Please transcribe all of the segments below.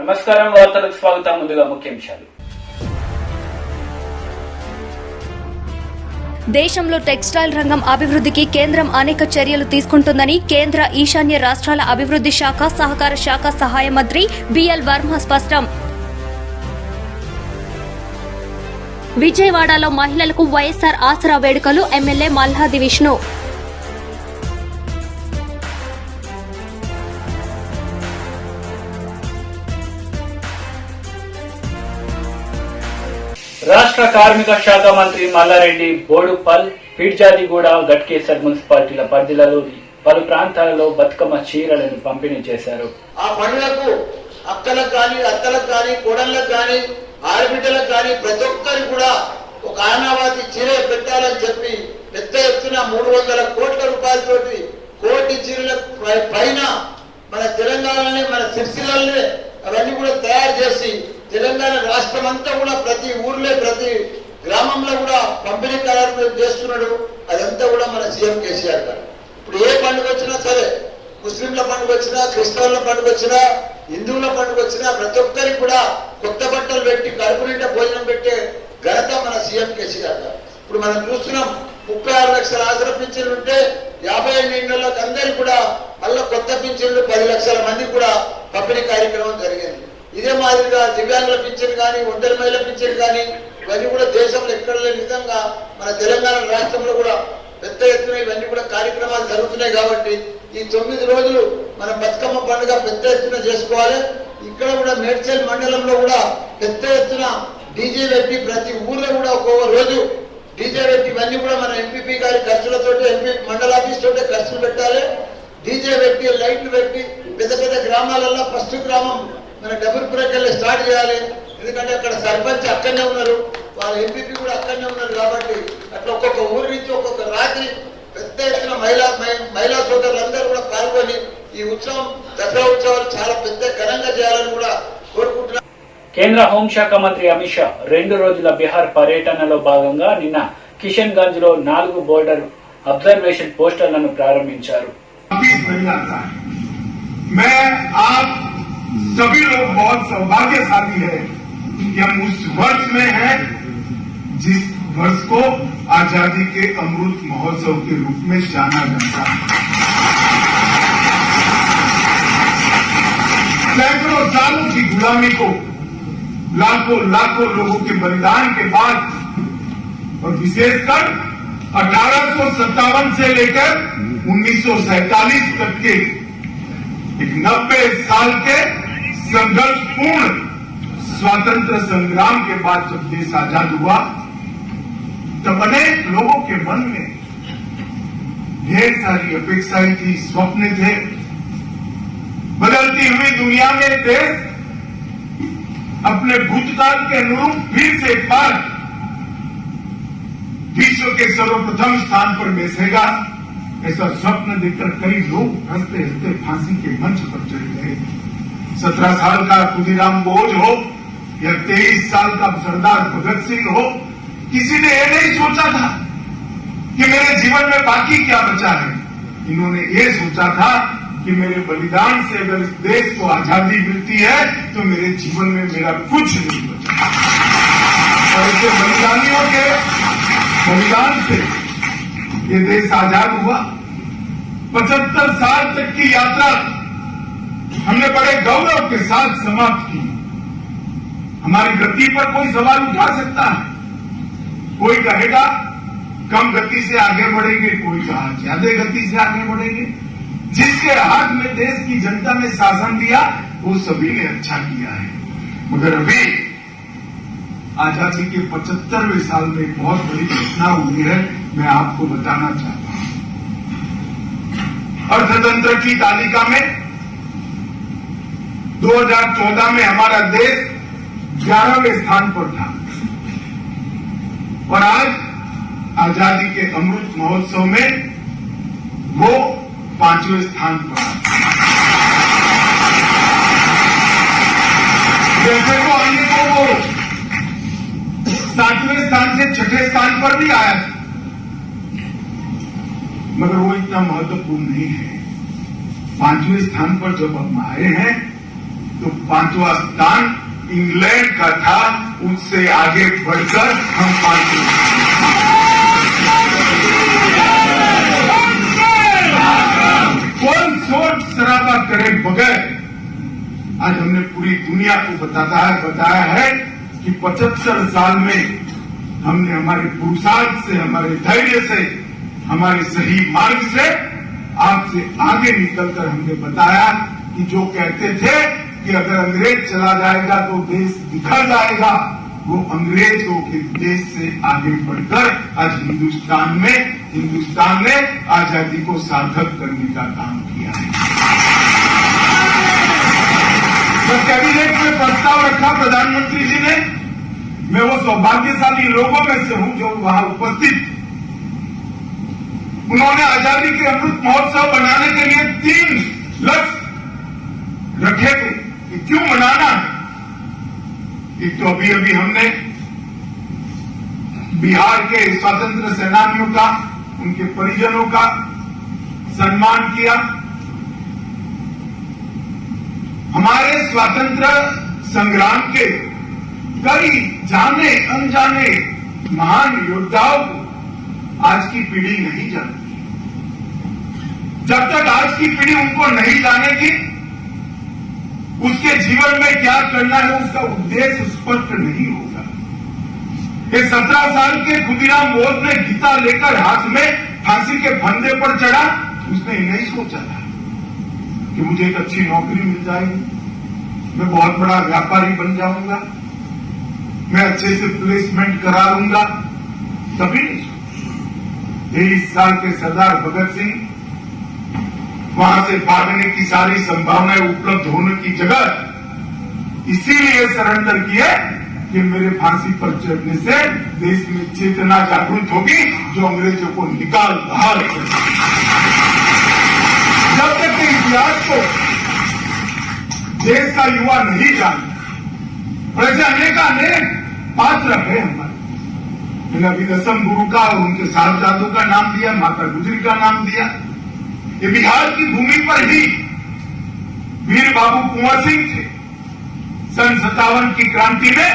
నమస్కారం వార్తలకు స్వాగతం. ముందుగా ముఖ్యాంశాలు. దేశంలో టెక్స్టైల్ రంగం అభివృద్ధికి కేంద్రం అనేక చర్యలు తీసుకుంటుందని కేంద్ర ఈశాన్య రాష్ట్రాల అభివృద్ధి శాఖ సహకార శాఖ సహాయ మంత్రి బిఎల్ వర్మ స్పష్టం. విజయవాడలో మహిళలకు వైఎస్సార్ ఆసరా వేడుకలు ఎమ్మెల్యే మల్లాది విష్ణు. రాష్ట్ర కార్మిక శాఖ మంత్రి మల్లారెడ్డి బోడుపల్, పిడ్జాదిగూడ, గట్కేసర్ మున్సిపాలిటీల పరిధిలోని పలు ప్రాంతాలలో బతుకమ్మ చీరలను పంపిణీ చేశారు. ఆ పండుగకు అక్కలకు కానీ, అత్తలకు కానీ, కోడళ్లకు కానీ, ఆడబిడ్డలకు కానీ ప్రతి ఒక్కరికి కూడా ఒక ఆనావాతి చీర పెట్టాలని చెప్పి పెద్ద ఎత్తున 300 కోట్ల రూపాయలతోటి కోటి చీరల పైన మన తెలంగాణలోనే, మన సిరిసిల్లలోనే అవన్నీ కూడా తయారు చేసి తెలంగాణ రాష్ట్రం అంతా కూడా ప్రతి ఊర్లో, ప్రతి గ్రామంలో కూడా పంపిణీ కార్యక్రమం చేస్తున్నాడు. అదంతా కూడా మన సీఎం కేసీఆర్ గారు. ఇప్పుడు ఏ పండుగ వచ్చినా సరే, ముస్లింల పండుగ వచ్చినా, క్రిస్టియన్ల పండుగ వచ్చినా, హిందువుల పండుగ వచ్చినా ప్రతి ఒక్కరికి కూడా కొత్త బట్టలు పెట్టి కడుపు నిండా భోజనం పెట్టే ఘనత మన సీఎం కేసీఆర్ గారు. ఇప్పుడు మనం చూస్తున్నాం, 36 లక్షల ఆసరా పింఛన్లు ఉంటే 50 ఏళ్ళకి అందరికి కూడా మళ్ళీ కొత్త పింఛన్లు 10 లక్షల మంది కూడా పంపిణీ కార్యక్రమం జరిగింది. ఇదే మాదిరిగా దివ్యాంగుల పింఛన్ కానీ, ఒంటరి మహిళల పింఛన్ కానీ ఇవన్నీ కూడా దేశంలో ఎక్కడ లేని విధంగా మన తెలంగాణ రాష్ట్రంలో కూడా పెద్ద ఎత్తున ఇవన్నీ కూడా కార్యక్రమాలు జరుగుతున్నాయి. కాబట్టి ఈ 9 రోజులు మన బతుకమ్మ పండుగ పెద్ద ఎత్తున చేసుకోవాలి. ఇక్కడ కూడా మేడ్చల్ మండలంలో కూడా పెద్ద ఎత్తున డీజే పెట్టి ప్రతి ఊర్లో కూడా ఒక్కొక్క రోజు డీజే పెట్టి ఇవన్నీ కూడా మన ఎంపీపీ గారి ఖర్చులతో, ఎంపీ మండల ఆఫీస్ తోటే ఖర్చులు పెట్టాలి. డీజే పెట్టి, లైట్లు పెట్టి పెద్ద పెద్ద గ్రామాలలో ఫస్ట్ గ్రామం మన డబుల్పురకెళ్ళి స్టార్ట్ చేయాలి. ఎందుకంటే అక్కడ సర్పంచ్ అక్కడనే ఉన్నారు, వాళ్ళ ఎంపీపీ కూడా అక్కడనే ఉన్నారు. కాబట్టి అట్లా ఒక్కొక్క ఊరి నుంచి ఒక్కొక్క రాత్రి పెద్ద ఎత్తున మహిళా సోదరులందరూ కూడా పాల్గొని ఈ ఉత్సవం, దసరా ఉత్సవాలు చాలా పెద్ద ఘనంగా చేయాలని కూడా కోరుకుంటున్నారు. కేంద్ర హోంశాఖ మంత్రి అమిత్ షా 2 రోజుల బీహార్ పర్యటనలో భాగంగా నిన్న కిషన్ గంజ్ లో 4 బోర్డర్ అబ్జర్వేషన్ పోస్టర్లను ప్రారంభించారు. सभी लोग बहुत सौभाग्यशाली है कि हम उस वर्ष में हैं जिस वर्ष को आजादी के अमृत महोत्सव के रूप में जाना जाता है। सैकड़ों सालों की गुलामी को लाखों लोगों के बलिदान के बाद और विशेषकर 1857 से लेकर 1947 तक के एक 90 साल के संघर्षपूर्ण स्वातंत्र संग्राम के बाद जब देश आजाद हुआ, तब अनेक लोगों के मन में ढेर सारी अपेक्षाएं थी, स्वप्न थे। बदलती हुई दुनिया में देश अपने भूतकाल के अनुरूप फिर से एक बार विश्व के सर्वप्रथम स्थान पर बैठेगा, ऐसा स्वप्न देखकर कई लोग हंसते हंसते फांसी के मंच पर चले गए। 17 साल का खुदीराम बोझ हो या 23 साल का सरदार भगत सिंह हो, किसी ने ये नहीं सोचा था कि मेरे जीवन में बाकी क्या बचा है। इन्होंने ये सोचा था कि मेरे बलिदान से अगर इस देश को आजादी मिलती है तो मेरे जीवन में मेरा कुछ नहीं बचा। और ऐसे बलिदानियों के बलिदान से ये देश आजाद हुआ। 75 साल तक की यात्रा हमने बड़े गौरव के साथ समाप्त की। हमारी गति पर कोई सवाल उठा सकता है, कोई कहेगा कम गति से आगे बढ़ेंगे, कोई कहा ज्यादा गति से आगे बढ़ेंगे। जिसके हाथ में देश की जनता ने शासन दिया वो सभी ने अच्छा किया है। मगर अभी आजादी के 75वें साल में बहुत बड़ी घटना हुई है, मैं आपको बताना चाहता हूं। अर्थतंत्र की तालिका में 2014 में हमारा देश 11वें स्थान पर था और आज आजादी के अमृत महोत्सव में वो 5वें स्थान पर है। जैसे वो अन्य को वो 7वें स्थान से 6ठे स्थान पर भी आया था, मगर वो इतना महत्वपूर्ण नहीं है। 5वें स्थान पर जब हम आए हैं तो 5वां स्थान इंग्लैंड का था, उससे आगे बढ़कर हम 5वें। कौन सोच शराबा करे बगैर आज हमने पूरी दुनिया को बताया है कि 75 साल में हमने हमारे पुरुषार्थ से, हमारे धैर्य से, हमारे सही मार्ग से आपसे आगे निकलकर हमने बताया कि जो कहते थे कि अगर अंग्रेज चला जाएगा तो देश बिखर जाएगा, वो अंग्रेजों के देश से आगे बढ़कर आज हिंदुस्तान ने आजादी को सार्थक करने का काम किया है। जब कैबिनेट में प्रस्ताव रखा प्रधानमंत्री जी ने, मैं वो सौभाग्यशाली लोगों में से हूं जो वहां उपस्थित थे। उन्होंने आजादी के अमृत महोत्सव बनाने के लिए 3 लक्ष्य रखे थे कि क्यों मनाना है। एक तो अभी हमने बिहार के स्वतंत्र सेनानियों का, उनके परिजनों का सम्मान किया। हमारे स्वतंत्र संग्राम के कई जाने अनजाने महान योद्धाओं को आज की पीढ़ी नहीं जानती। जब तक आज की पीढ़ी उनको नहीं जानेगी, उसके जीवन में क्या करना है उसका उद्देश्य स्पष्ट नहीं होगा। ये 17 साल के खुदीराम बोस ने गीता लेकर हाथ में फांसी के फंदे पर चढ़ा। उसने नहीं सोचा था कि मुझे एक अच्छी नौकरी मिल जाएगी, मैं बहुत बड़ा व्यापारी बन जाऊंगा, मैं अच्छे से प्लेसमेंट करा लूंगा। कभी नहीं सोचा। 23 साल के सरदार भगत सिंह वहां से भागने की सारी संभावनाएं उपलब्ध होने की जगह इसीलिए सरेंडर किए कि मेरे फांसी पर चढ़ने से देश में चेतना जागृत होगी जो अंग्रेजों को निकाल बाहर कर। जब तक के इतिहास को देश का युवा नहीं जानता, वैसे अनेक पात्र है हमारे। मैंने अभी दसम गुरु का और उनके साहबजादों का नाम दिया, माता गुजरी का नाम दिया। ये बिहार की भूमि पर ही वीर बाबू कुंवर सिंह थे। सन 57 की क्रांति में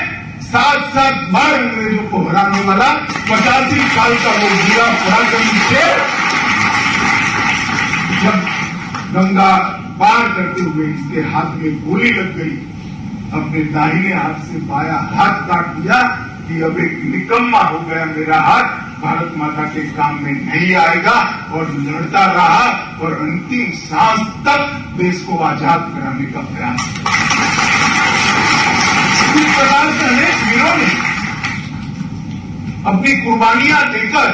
7 बार अंग्रेजों को हराने वाला 85 साल का वो वीरा पराक्रमी थे। जब गंगा पार करते हुए इसके हाथ में गोली लग गई, अपने दाहिने हाथ से बाया हाथ काट दिया कि अब एक निकम्मा हो गया मेरा हाथ, भारत माता के काम में नहीं आएगा। और लड़ता रहा और अंतिम सांस तक देश को आजाद कराने का प्रयास किया। इस प्रकार से अनेक वीरों ने अपनी कुर्बानियां देकर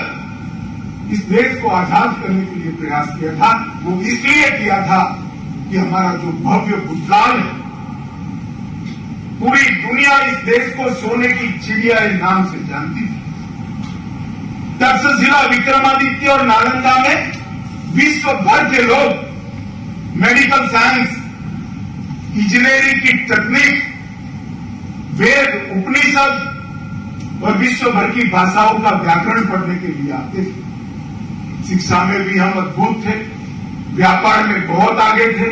इस देश को आजाद करने के लिए प्रयास किया था। वो इसलिए किया था कि हमारा जो भव्य भूतकाल है, पूरी दुनिया इस देश को सोने की चिड़िया के नाम से जानती थी। तक्षशिला, विक्रमादित्य और नालंदा में विश्व भर के लोग मेडिकल साइंस, इंजीनियरिंग की तकनीक, वेद, उपनिषद और विश्व भर की भाषाओं का व्याकरण पढ़ने के लिए आते थे। शिक्षा में भी हम अद्भुत थे, व्यापार में बहुत आगे थे,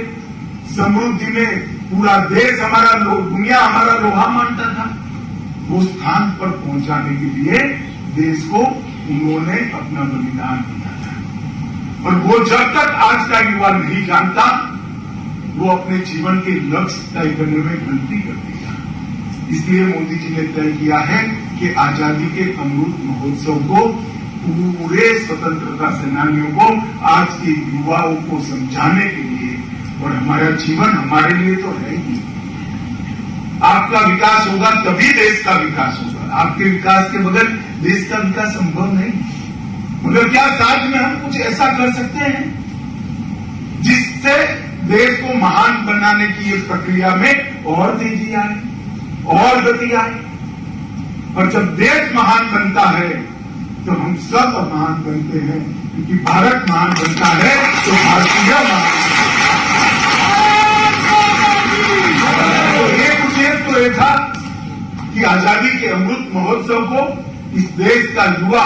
समृद्धि में पूरा देश हमारा, दुनिया हमारा लोहा मानता था। वो स्थान पर पहुंचाने के लिए देश को उन्होंने अपना बलिदान दिया था। और वो जब तक आज का युवा नहीं जानता, वो अपने जीवन के लक्ष्य तय करने में गलती कर देगा। इसलिए मोदी जी ने तय किया है कि आजादी के अमृत महोत्सव को पूरे स्वतंत्रता सेनानियों को, आज के युवाओं को समझाने के लिए, और हमारा जीवन हमारे लिए तो है ही। आपका विकास होगा तभी देश का विकास होगा। आपके विकास के बगैर देश का विकास संभव नहीं। मगर क्या साथ में हम कुछ ऐसा कर सकते हैं जिससे देश को महान बनाने की ये प्रक्रिया में और तेजी आए, और गति आए। और जब देश महान बनता है तो हम सब महान बनते हैं, क्योंकि भारत महान बनता है तो भारतीय महान। तो एक उद्देश्य तो यह था कि आजादी के अमृत महोत्सव को इस देश का युवा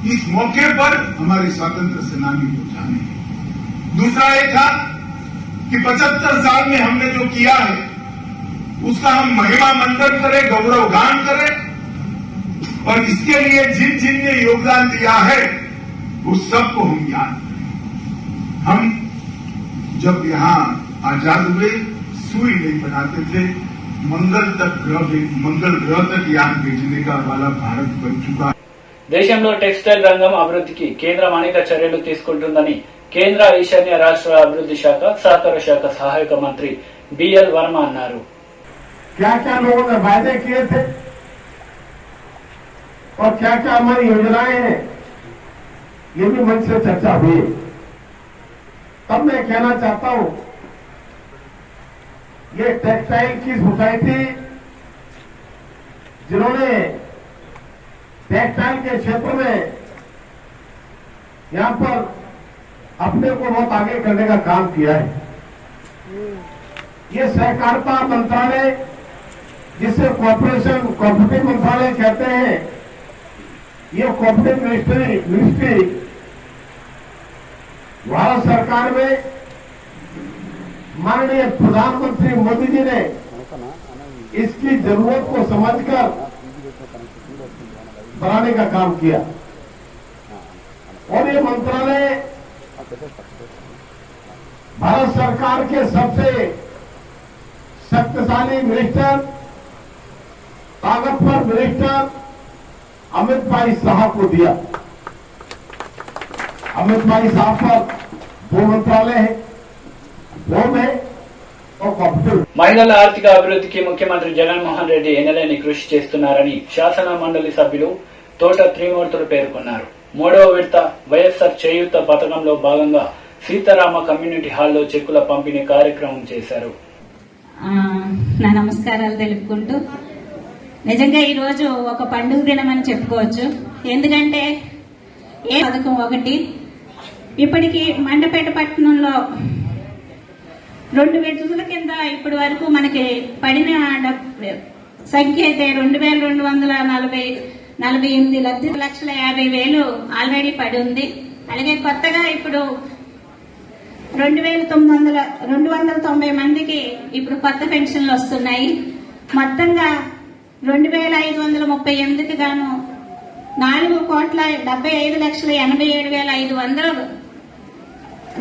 इस मौके पर हमारे स्वतंत्र सेनानी को जाने। दूसरा ये था कि 75 साल में हमने जो किया है उसका हम महिमा मंडन करें, गौरवगान करें। और इसके लिए जिन जिन ने योगदान दिया है उस सबको हम याद करें। हम जब यहाँ आजाद हुए सुई नहीं बनाते थे, मंगल ग्रह तक यान भेजने का वाला भारत बन चुका है। దేశంలో టెక్స్టైల్ రంగం అభివృద్ధికి కేంద్రం అనేక చర్యలు తీసుకుంటుందని కేంద్ర ఈశాన్య రాష్ట్రాల అభివృద్ధి శాఖ సహకార శాఖ సహాయక మంత్రి బిఎల్ వర్మ అన్నారు. क्या क्या लोगों ने वायदे किए थे और क्या क्या हमारी योजनाएं हैं, ये भी मंच से चर्चा हुई। तब मैं कहना चाहता हूं, ये टेक्सटाइल की सोसाइटी जिन्होंने टेक्सटाइल के क्षेत्र में यहां पर अपने को बहुत आगे करने का काम किया है, ये सहकारिता मंत्रालय, जिसे कोऑपरेटिव मंत्रालय कहते हैं, ये कोऑपरेटिव मिनिस्ट्री भारत सरकार में माननीय प्रधानमंत्री मोदी जी ने इसकी जरूरत को समझकर बनाने का काम किया। और ये मंत्रालय भारत सरकार के सबसे शक्तिशाली मिनिस्टर, ताकतवर मिनिस्टर अमित भाई साहब को दिया। अमित भाई साहब पर 2 मंत्रालय है, होम है और कॉर्पोरेट। మహిళల ఆర్థిక అభివృద్ధికి ముఖ్యమంత్రి జగన్మోహన్ రెడ్డి ఎన్నలేని కృషి చేస్తున్నారని శాసన మండలి సభ్యులు తోట త్రిమూర్తులు పేర్కొన్నారు. 3వ విడత వైఎస్ఆర్ చేయూత పథకంలో భాగంగా సీతారామ కమ్యూనిటీ హాల్లో చెక్కుల పంపిణీ కార్యక్రమం చేశారు. నా నమస్కారాలు తెలుపుకుంటూ, నిజంగా ఈరోజు ఒక పండుగ దినం అని చెప్పుకోవచ్చు. ఎందుకంటే ఏ పథకం ఒకటి ఇప్పటికి మండపేట పట్టణంలో 2 విడతల కింద ఇప్పటి వరకు మనకి పడిన సంఖ్య అయితే 2,248 1,50,000 ఆల్రెడీ పడి ఉంది. అలాగే కొత్తగా ఇప్పుడు 290 మందికి ఇప్పుడు కొత్త పెన్షన్లు వస్తున్నాయి. మొత్తంగా 2,538కి గాను 4,75,87,500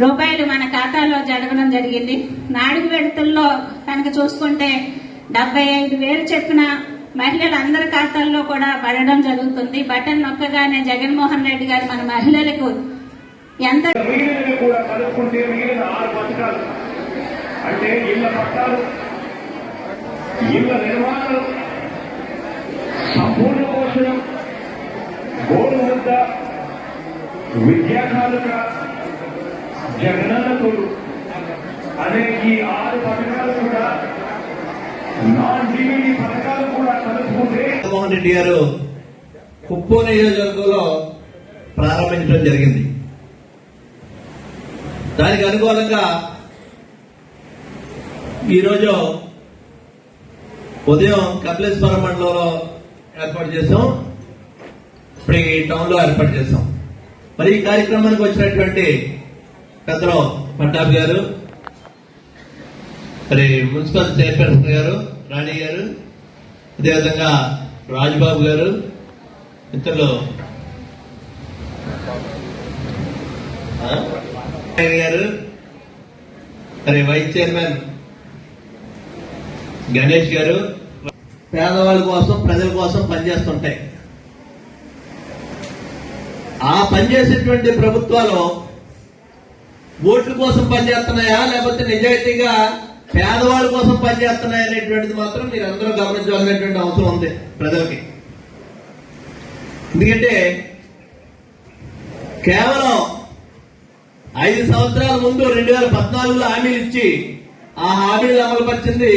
రూపాయలు మన ఖాతాలో జరగడం జరిగింది. 4 విడతల్లో కనుక చూసుకుంటే 75,000 చెప్పిన మహిళలందరి ఖాతాల్లో కూడా పడడం జరుగుతుంది. బటన్ నొక్కగానే జగన్మోహన్ రెడ్డి గారు మన మహిళలకు ఎంత కూడా కలుపుకుంటే మిగిలిన 6 పథకాలు అంటే ఇళ్ల పట్టాలు, ఇళ్ల నిర్మాణాలు, సంపూర్ణ పోషణం, గోడు ముద్ద, విద్యా కానుక, జగనన్న తోడు అనే ఈ 6 పథకాలు కూడా నాన్ డివిడి పథకాలు కూడా కలుపుకుంటే జగన్మోహన్ రెడ్డి గారు కుప్పం నియోజకవర్గంలో ప్రారంభించడం జరిగింది. దానికి అనుకూలంగా ఈరోజు ఉదయం కపిలేశ్వరం మండలంలో ఏర్పాటు చేశాం, ఇప్పుడు ఈ టౌన్ లో ఏర్పాటు చేశాం. మరి ఈ కార్యక్రమానికి వచ్చినటువంటి పెద్దలు పట్టాభి గారు, మరి మున్సిపల్ చైర్పర్సన్ గారు రాణి గారు, అదేవిధంగా రాజబాబు గారు, ఇతరులు గారు, మరి వైస్ చైర్మన్ గణేష్ గారు పేదవాళ్ళ కోసం, ప్రజల కోసం పనిచేస్తుంటాయి. ఆ పనిచేసేటువంటి ప్రభుత్వాలు ఓట్ల కోసం పనిచేస్తున్నాయా లేకపోతే నిజాయితీగా పేదవాళ్ళ కోసం పనిచేస్తున్నాయా అనేటువంటిది మాత్రం మీరు అందరూ గమనించాల్సినటువంటి అవసరం ఉంది ప్రజలకి. ఎందుకంటే కేవలం 5 సంవత్సరాల ముందు 2014లో హామీలు ఇచ్చి ఆ హామీలు అమలు పరిచింది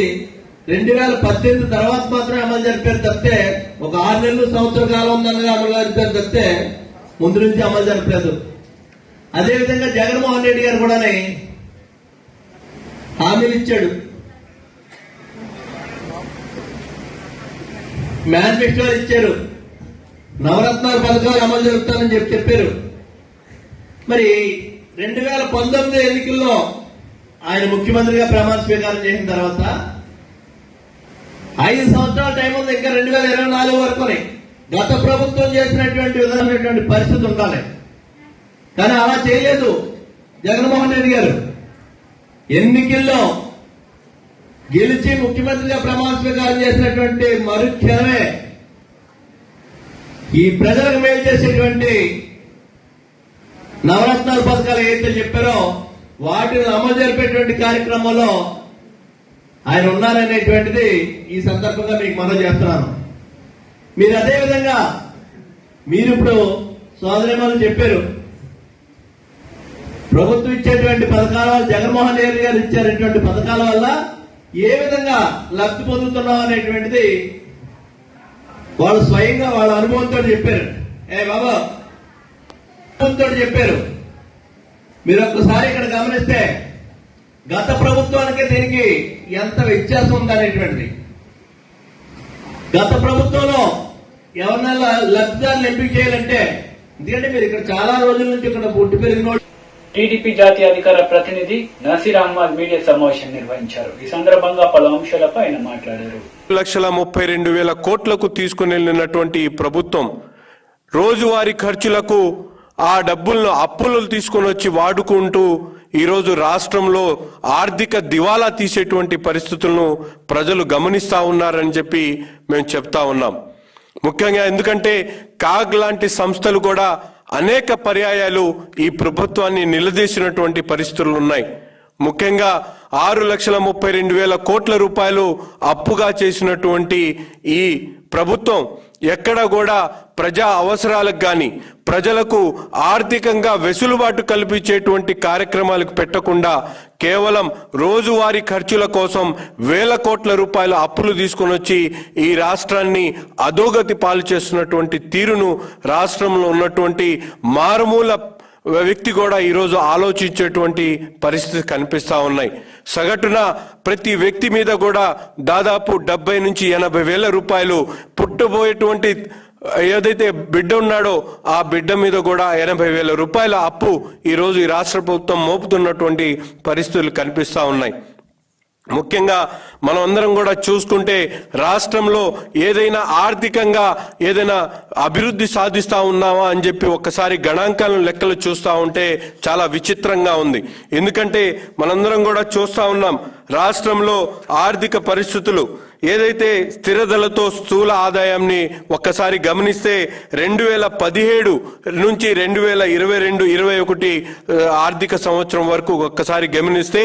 2018 తర్వాత మాత్రమే అమలు జరిపారు తప్పితే, ఒక 6 నెలలు సంవత్సర కాలం ఉందన్నది అమలు జరిపారు తప్పితే ముందు నుంచి అమలు జరపలేదు. అదేవిధంగా జగన్మోహన్ రెడ్డి గారు కూడా హామీలు ఇచ్చాడు, మేనిఫెస్టోలు ఇచ్చారు, నవరత్నాల పథకాలు అమలు జరుపుతానని చెప్పారు. మరి 2019 ఎన్నికల్లో ఆయన ముఖ్యమంత్రిగా ప్రమాణ స్వీకారం చేసిన తర్వాత 5 సంవత్సరాల టైం ఉంది, ఇంకా 2024 వరకు గత ప్రభుత్వం చేసినటువంటి విధమైనటువంటి పరిస్థితి ఉండాలి. కానీ అలా చేయలేదు జగన్మోహన్ రెడ్డి గారు. ఎన్నికల్లో గెలిచి ముఖ్యమంత్రిగా ప్రమాణ స్వీకారం చేసినటువంటి మరుక్షణమే ఈ ప్రజలకు మేలు చేసేటువంటి నవరత్నాల పథకాలు ఏదైతే చెప్పారో వాటిని అమలు జరిపేటువంటి కార్యక్రమంలో ఆయన ఉన్నారనేటువంటిది ఈ సందర్భంగా మీకు మనవి చేస్తున్నాను. మీరు అదేవిధంగా మీరు ఇప్పుడు సోదరిమణులు చెప్పారు, ప్రభుత్వం ఇచ్చేటువంటి పథకాల వల్ల, జగన్మోహన్ రెడ్డి గారు ఇచ్చేటువంటి పథకాల వల్ల ఏ విధంగా లబ్ధి పొందుతున్నాం అనేటువంటిది వాళ్ళు స్వయంగా వాళ్ళ అనుభవంతో చెప్పారు. బాబా అనుభవంతో చెప్పారు. మీరు ఒక్కసారి ఇక్కడ గమనిస్తే గత ప్రభుత్వానికి దీనికి ఎంత వ్యత్యాసం ఉందనేటువంటిది. గత ప్రభుత్వంలో ఎవరినైనా లబ్ధిదారులు ఎంపిక చేయాలంటే, ఎందుకంటే మీరు ఇక్కడ చాలా రోజుల నుంచి ఇక్కడ పుట్టి పెరిగిన టీడీపీ జాతీయ అధికార ప్రతినిధి నసీర్ అహ్మద్ మీడియా సమావేశం నిర్వహించారు. ఈ సందర్భంగా పలు అంశాలపై ఆయన మాట్లాడారు. 1,32,000 కోట్లకు తీసుకుని వెళ్ళినటువంటి ఈ ప్రభుత్వం రోజువారీ ఖర్చులకు ఆ డబ్బులను అప్పులు తీసుకొని వచ్చి వాడుకుంటూ ఈరోజు రాష్ట్రంలో ఆర్థిక దివాలా తీసేటువంటి పరిస్థితులను ప్రజలు గమనిస్తా ఉన్నారని చెప్పి మేము చెప్తా ఉన్నాం. ముఖ్యంగా ఎందుకంటే కాగ్ లాంటి సంస్థలు కూడా అనేక పర్యాయాలు ఈ ప్రభుత్వాన్ని నిలదీసినటువంటి పరిస్థితులు ఉన్నాయి. ముఖ్యంగా 6,32,000 కోట్ల రూపాయలు అప్పుగా చేసినటువంటి ఈ ప్రభుత్వం ఎక్కడ కూడా ప్రజా అవసరాలకు గాని ప్రజలకు ఆర్థికంగా వెసులుబాటు కల్పించేటువంటి కార్యక్రమాలకు పెట్టకుండా కేవలం రోజువారీ ఖర్చుల కోసం 1,000 కోట్ల రూపాయల అప్పులు తీసుకొని వచ్చి ఈ రాష్ట్రాన్ని అధోగతి పాలు చేస్తున్నటువంటి తీరును రాష్ట్రంలో ఉన్నటువంటి మారుమూల వ్యక్తి కూడా ఈరోజు ఆలోచించేటువంటి పరిస్థితి కనిపిస్తా ఉన్నాయి. సగటున ప్రతి వ్యక్తి మీద కూడా దాదాపు 70 నుంచి 80 వేల రూపాయలు పుట్టబోయేటువంటి ఏదైతే బిడ్డ ఉన్నాడో ఆ బిడ్డ మీద కూడా 80 వేల రూపాయల అప్పు ఈరోజు ఈ రాష్ట్ర ప్రభుత్వం మోపుతున్నటువంటి పరిస్థితులు కనిపిస్తా ఉన్నాయి. ముఖ్యంగా మనం అందరం కూడా చూసుకుంటే రాష్ట్రంలో ఏదైనా ఆర్థికంగా ఏదైనా అభివృద్ధి సాధిస్తా ఉన్నామా అని చెప్పి ఒక్కసారి గణాంకాలను లెక్కలు చూస్తా ఉంటే చాలా విచిత్రంగా ఉంది. ఎందుకంటే మనందరం కూడా చూస్తా ఉన్నాం రాష్ట్రంలో ఆర్థిక పరిస్థితులు ఏదైతే స్థిరదలతో స్థూల ఆదాయాన్ని ఒక్కసారి గమనిస్తే 2017 నుంచి 2022-21 ఆర్థిక సంవత్సరం వరకు ఒక్కసారి గమనిస్తే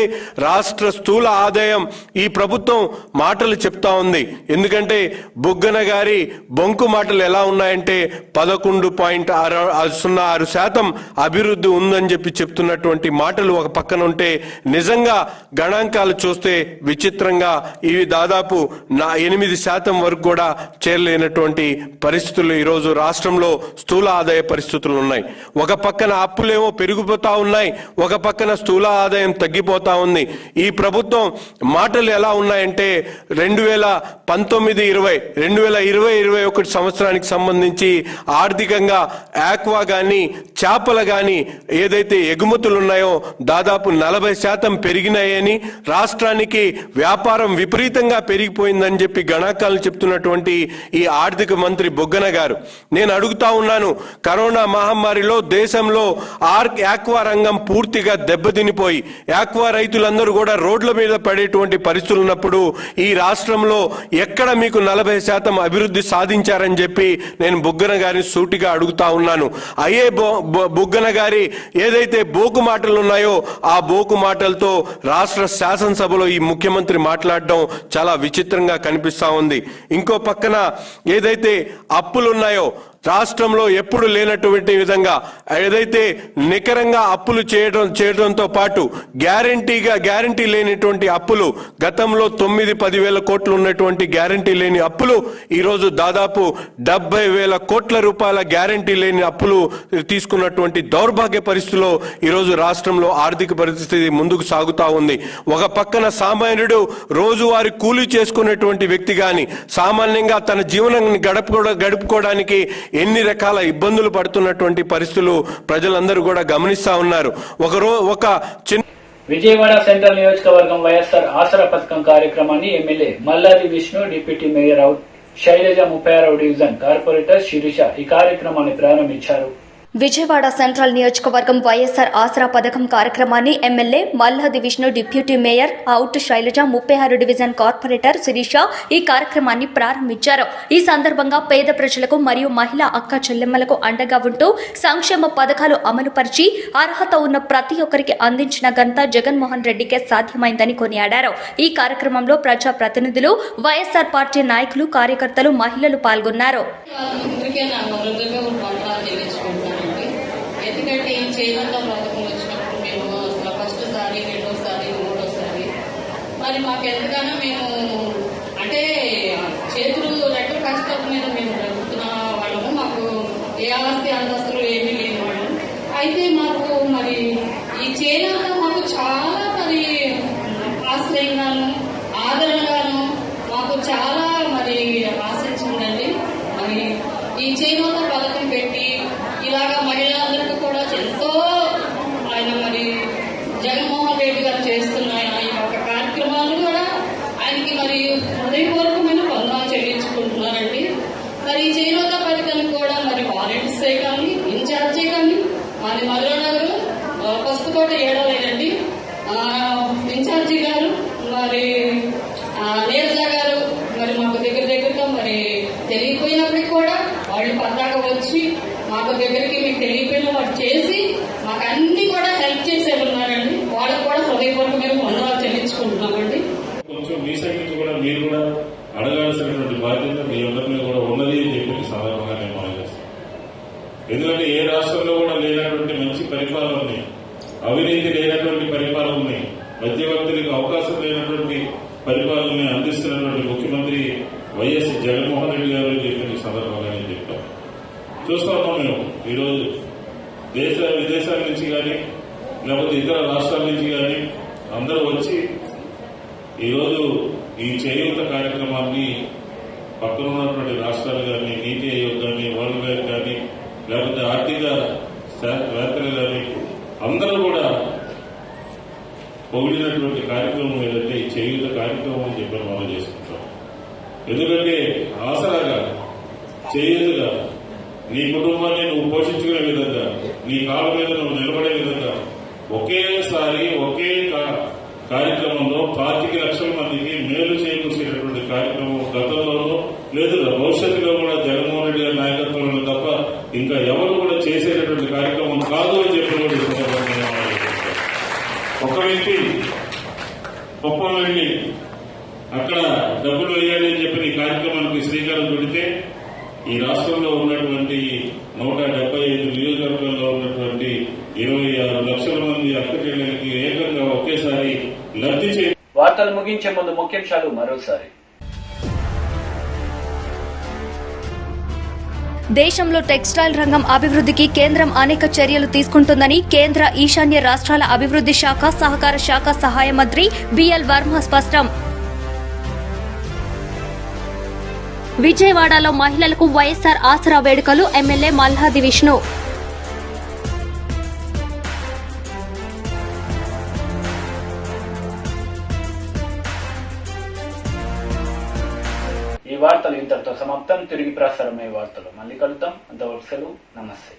రాష్ట్ర స్థూల ఆదాయం ఈ ప్రభుత్వం మాటలు చెప్తా ఉంది. ఎందుకంటే బుగ్గన గారి బొంకు మాటలు ఎలా ఉన్నాయంటే 11.06% అభివృద్ధి ఉందని చెప్పి చెప్తున్నటువంటి మాటలు ఒక పక్కన ఉంటే నిజంగా గణాంకాలు చూస్తే విచిత్రంగా ఇవి దాదాపు 8% వరకు కూడా చేరలేనటువంటి పరిస్థితులు ఈరోజు రాష్ట్రంలో స్థూల ఆదాయ పరిస్థితులు ఉన్నాయి. ఒక పక్కన అప్పులేమో పెరిగిపోతా ఉన్నాయి, ఒక పక్కన స్థూల ఆదాయం తగ్గిపోతా ఉంది. ఈ ప్రభుత్వం మాటలు ఎలా ఉన్నాయంటే 2019-20 2020-21 సంవత్సరానికి సంబంధించి ఆర్థికంగా ఆక్వా గాని చేపలు గాని ఏదైతే ఎగుమతులు ఉన్నాయో దాదాపు 40% పెరిగినాయని, రాష్ట్రానికి వ్యాపారం విపరీతంగా పెరిగిపోయిందని చెప్పి గణాంకాలు చెప్తున్నటువంటి ఈ ఆర్థిక మంత్రి బుగ్గన గారు, నేను అడుగుతా ఉన్నాను, కరోనా మహమ్మారిలో దేశంలో ఆక్వా రంగం పూర్తిగా దెబ్బతినిపోయి ఆక్వా రైతులందరూ కూడా రోడ్ల మీద పడేటువంటి పరిస్థితులు ఉన్నప్పుడు ఈ రాష్ట్రంలో ఎక్కడ మీకు 40% అభివృద్ధి సాధించారని చెప్పి నేను బుగ్గన గారిని సూటిగా అడుగుతా ఉన్నాను. అయ్యే బుగ్గన గారి ఏదైతే బోకు మాటలు ఉన్నాయో ఆ బోకు మాటలతో రాష్ట్ర శాసనసభలో ఈ ముఖ్యమంత్రి మాట్లాడడం చాలా విచిత్రంగా కనిపిస్తా ఉంది. ఇంకో పక్కన ఏదైతే అప్పులున్నాయో రాష్ట్రంలో ఎప్పుడు లేనటువంటి విధంగా ఏదైతే నికరంగా అప్పులు చేయడంతో పాటు గ్యారంటీ లేనిటువంటి అప్పులు గతంలో 9-10 వేల కోట్లు ఉన్నటువంటి గ్యారంటీ లేని అప్పులు ఈరోజు దాదాపు 70,000 కోట్ల రూపాయల గ్యారంటీ లేని అప్పులు తీసుకున్నటువంటి దౌర్భాగ్య పరిస్థితిలో ఈరోజు రాష్ట్రంలో ఆర్థిక పరిస్థితి ముందుకు సాగుతా ఉంది. ఒక పక్కన సామాన్యుడు రోజువారీ కూలీ చేసుకునేటువంటి వ్యక్తి గాని సామాన్యంగా తన జీవనాన్ని గడుపుకోవడానికి ఎన్ని రకాల ఇబ్బందులు పడుతున్నటువంటి పరిస్థితులు ప్రజలందరూ కూడా గమనిస్తా ఉన్నారు. ఒక చిన్న విజయవాడ సెంట్రల్ నియోజకవర్గం వైఎస్ఆర్ ఆసరా పథకం కార్యక్రమాన్ని MLA Malladi Vishnu, deputy mayor Sailaja, 36వ డివిజన్ కార్పొరేటర్ శిరీష ఈ కార్యక్రమాన్ని ప్రారంభించారు. విజయవాడ సెంట్రల్ నియోజకవర్గం వైఎస్ఆర్ ఆసరా పథకం కార్యక్రమాన్ని MLA Malladi Vishnu, deputy mayor Sailaja, 36 division corporator Sirisha ఈ కార్యక్రమాన్ని ప్రారంభించారు. ఈ సందర్భంగా పేద ప్రజలకు మరియు మహిళా అక్క చెల్లెమ్మలకు అండగా ఉంటూ సంక్షేమ పథకాలు అమలుపరిచి అర్హత ఉన్న ప్రతి ఒక్కరికి అందించిన ఘనత జగన్మోహన్ రెడ్డికే సాధ్యమైందని కొనియాడారు. ఈ కార్యక్రమంలో ప్రజా ప్రతినిధులు, వైఎస్ఆర్ పార్టీ నాయకులు, కార్యకర్తలు, మహిళలు పాల్గొన్నారు. ఎందుకంటే ఈ చేనేత పథకం వచ్చినప్పుడు మేము అసలు ఫస్ట్ సారి, రెండోసారి, మూడోసారి మరి మాకు ఎంతగానో మేము అంటే చేతులు రెక్కల కష్టం మీద మేము బ్రతుకుతున్న వాళ్ళము. మాకు ఏ ఆస్తి అంతస్తులు ఏమీ లేని వాళ్ళం. అయితే మాకు మరి ఈ చేనేత మాకు చాలా మరి ఆశ్రయంగాను, ఆదరణగాను మాకు చాలా మరి ఆశించిందండి. మరి ఈ చేనేత పథకం పెట్టి ఇలాగా మహిళలందరికీ కూడా ఎంతో ఆయన మరి జగన్మోహన్ రెడ్డి గారు చేస్తున్న ఈ యొక్క కార్యక్రమాలు కూడా ఆయనకి మరి హృదయపూర్వకమైన వందనాలు చెల్లించుకుంటున్నారండి. మరి ఈ చేనేత పథకానికి కూడా మరి వాలంటీర్సే కానీ, ఇన్ఛార్జే కానీ, మరి మధురనగర్ పసుపుకోట 7వ లేదండి ఇన్ఛార్జి గారు, మరి నీరజ గారు మరి మాకు దగ్గరగా మరి తెలియపోయినప్పటికీ కూడా వాళ్ళు పద్దాక వచ్చి మాకు దగ్గరికి మీకు తెలియపోయిన వాళ్ళు చేసి మాకు అన్ని కూడా హెల్ప్ చేసే ఉన్నారండి. వాళ్ళకు కూడా హృదయపూర్వకమైన వందనాలు చెల్లించుకుంటున్నామండి. కొంచెం మీ సైడ్ నుంచి కూడా మీరు కూడా అడగాల్సినటువంటి బాధ్యత మీ అందరినీ కూడా ఉన్నది అని చెప్పి సందర్భంగా నేను మనం చేస్తాను. ఎందుకంటే ఏ రాష్ట్రంలో కూడా లేనటువంటి మంచి పరిపాలనని, అవినీతి లేనటువంటి పరిపాలనని, మధ్యవర్తులకు అవకాశం లేనటువంటి పరిపాలనని అందిస్తున్నటువంటి ముఖ్యమంత్రి వైఎస్ జగన్మోహన్ రెడ్డి గారు అని చెప్పి సందర్భంగా నేను చెప్తాను. చూస్తా ఉన్నాం మేము ఈరోజు విదేశాల నుంచి కానీ లేకపోతే ఇతర రాష్ట్రాల నుంచి కానీ అందరూ వచ్చి ఈరోజు ఈ చేయూత కార్యక్రమాన్ని పక్కన ఉన్నటువంటి రాష్ట్రాలు కానీ, నీతి ఆయోగ్ కానీ, వరల్డ్ బ్యాంక్ కానీ, లేకపోతే ఆర్థిక వేత్తలు కానీ అందరూ కూడా పొగిడినటువంటి కార్యక్రమం ఏదంటే ఈ చేయూత కార్యక్రమం అని చెప్పి మనం చేసుకుంటాం. ఎందుకంటే ఆసరాగా, చేయూతగా నీ కుటుంబాన్ని నువ్వు పోషించుకునే విధంగా, నీ కాళ్ళ మీద నువ్వు నిలబడే విధంగా ఒకేసారి ఒకే కార్యక్రమంలో 25 లక్షల మందికి మేలు చేకూర్చేటటువంటి కార్యక్రమం గతంలోనూ లేదు, భవిష్యత్తులో కూడా జగన్మోహన్ రెడ్డి గారి నాయకత్వంలో తప్ప ఇంకా ఎవరు కూడా చేసేటటువంటి కార్యక్రమం కాదు అని చెప్పి కూడా ఒక వ్యక్తి కుప్పం వెళ్ళి అక్కడ డబ్బులు వేయాలి అని చెప్పి ఈ కార్యక్రమానికి శ్రీకారం చుడితే ఈ రాష్ట్రంలో ఉన్నటువంటి 175 నియోజకవర్గాల్లో ఉన్నటువంటి 26 లక్షల మంది అక్కచెల్లెలకి ఏకంగా ఒకేసారి లబ్ధి చేయాలి. వార్తలు ముగించే ముందు ముఖ్యాంశాలు మరోసారి. దేశంలో టెక్స్టైల్ రంగం అభివృద్ధికి కేంద్రం అనేక చర్యలు తీసుకుంటుందని కేంద్ర ఈశాన్య రాష్ట్రాల అభివృద్ధి శాఖ, సహకార శాఖ సహాయ మంత్రి బిఎల్ వర్మ స్పష్టం. విజయవాడలో మహిళలకు వైఎస్ఆర్ ఆసరా వేడుకలు, ఎమ్మెల్యే మల్లాది విష్ణు. ఈ వార్తలు ఇంతటితో సమాప్తం. తిరిగి ప్రసారమయ్యే వార్తలు మళ్ళీ కలుద్దాం. అంతవరకు సెలవు. నమస్తే.